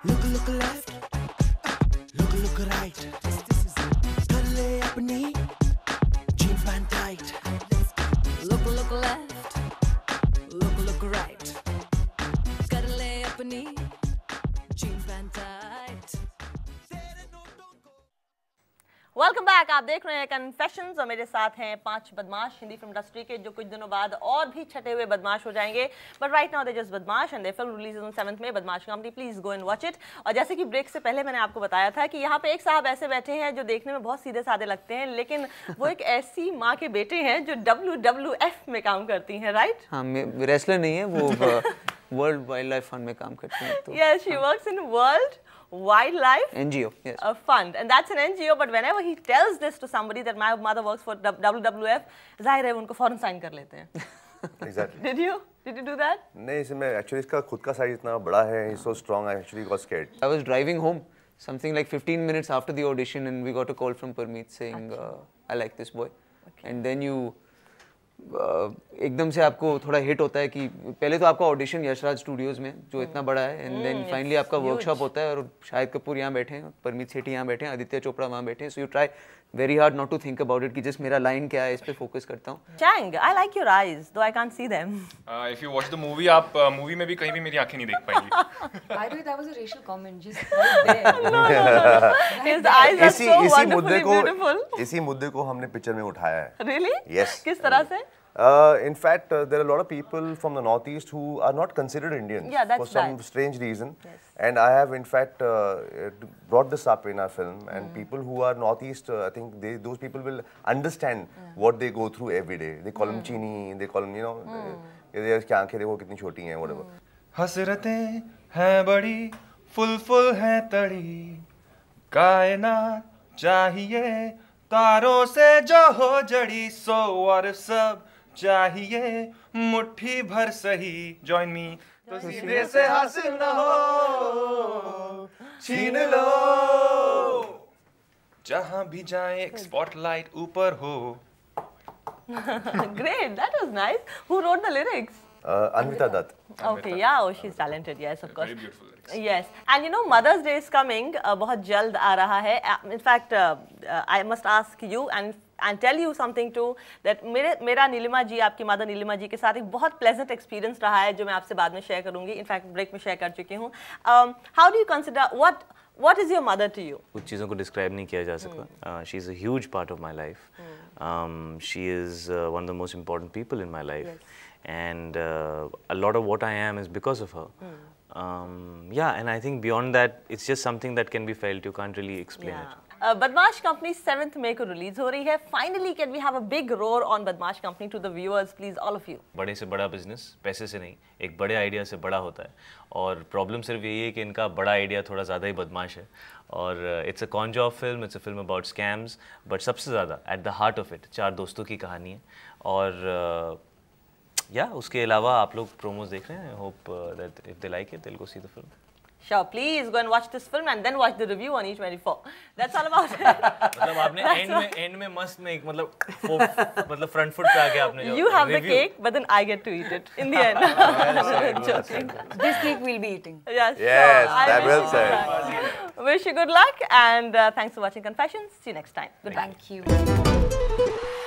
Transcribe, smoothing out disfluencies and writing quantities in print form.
Look left, look right. कर ले अपनी jean pant tight. Look left, look right. कर ले अपनी jean pant tight. Welcome back. आप देख रहे हैं कन्फेशंस और मेरे साथ हैं 5 बदमाश हिंदी फिल्म इंडस्ट्री के जो कुछ दिनों बाद और भी छटे हुए बदमाश हो जाएंगे। But right now they just Badmaash and the film release on 7th में। Badmaash company, please go and watch it. और जैसे कि ब्रेक से पहले मैंने आपको बताया था कि यहाँ पे एक साहब ऐसे बैठे हैं जो देखने में बहुत सीधे साधे लगते हैं, लेकिन वो एक ऐसी माँ के बेटे हैं जो WWF में काम करती हैं, राइट? हाँ, रेसलर नहीं है वो, वर्ल्ड वाइल्ड लाइफ फंड में काम करती हैं। तो Yes, she works in World Wildlife NGO, yes. Fund, and that's an NGO. But whenever he tells this to somebody that my mother works for WWF, जाहिर है उनको फौरन साइन कर लेते हैं। Exactly. Did you do that? नहीं, इसमें actually इसका खुद का साइज इतना बड़ा है, he's so strong. I actually got scared. I was driving home, something like 15 minutes after the audition, and we got a call from Parmeet saying, I like this boy. Okay. And then you एकदम से आपको थोड़ा hit होता है कि पहले तो आपका ऑडिशन यशराज स्टूडियोज में जो इतना बड़ा है, एंड देन फाइनली आपका वर्कशॉप होता है और शाहिद कपूर यहाँ बैठे हैं, परमीत सेठी यहाँ बैठे हैं, आदित्य चोपड़ा वहाँ बैठे हैं। So you try very hard not to think about it कि जस्ट मेरा लाइन क्या है, इस पे फोकस करता हूँ। Chang, I like your eyes, though I can't see them. If you watch the movie, आप मूवी में भी कहीं भी मेरी आंखें नहीं देख पाएंगी। By the way, that was a racial comment, just right there. His eyes are so wonderfully beautiful. इसी मुद्दे को हमने पिक्चर में उठाया है। Really? Yes. किस तरह से? In fact, there are a lot of people from the Northeast who are not considered Indians for some strange reason. Yes. And I have, in fact, brought this up in our film. And people who are Northeast, I think those people will understand what they go through every day. They call them chini, they call them, you know, इसकी आंखें देखो कितनी छोटी हैं, whatever. हसरतें हैं बड़ी, full हैं तड़ी, कायनात चाहिए तारों से जो हो जड़ी, सो और सब चाहिए मुट्ठी भर सही। Join me. तो सीधे से हासिल न हो, छीन लो, जहां भी जाए एक स्पॉटलाइट ऊपर हो। Great, that was nice. Who wrote the lyrics? Anvita Dutt. Okay, yeah, oh, she's talented, yes, of course. Very beautiful lyrics. Yes, and you know Mother's Day is coming, बहुत जल्द आ रहा है. In fact, I must ask you and tell you something too, that मेरा नीलिमा जी, आपकी mother Nilima जी के साथ एक बहुत pleasant experience रहा है जो मैं आपसे बाद में share करूँगी. In fact, break में share कर चुकी हूँ. How do you consider what is your mother to you? कुछ चीज़ों को describe नहीं किया जा सकता. She is a huge part of my life. She is one of the most important people in my life. Yes. And a lot of what I am is because of her. Yeah, and I think beyond that, it's just something that can be felt. You can't really explain it. Badmaash Company 7th May को release हो रही है. Finally, can we have a big roar on Badmaash Company to the viewers, please, all of you? बड़े से बड़ा business पैसे से नहीं, एक बड़े आइडिया से बड़ा होता है. और प्रॉब्लम सिर्फ यही है कि इनका बड़ा आइडिया थोड़ा ज़्यादा ही बदमाश है. और it's a con job film, it's a film about scams, but सबसे ज़्यादा at the heart of it 4 दोस्तों की कहानी है. और या उसके अलावा आप लोग प्रोमोज देख रहे हैं. I hope that if they like it they will go see the film. Sure, please go and watch this film and then watch the review on E24. That's all about it. मतलब आपने and में मस्त में एक मतलब front foot पे आके आपने जो You have the cake, but then I get to eat it in the end. Joking. This cake we'll be eating. Yes, Yes, sure. that well said. Wish you good luck and thanks for watching Confessions. See you next time. Goodbye. Thank you.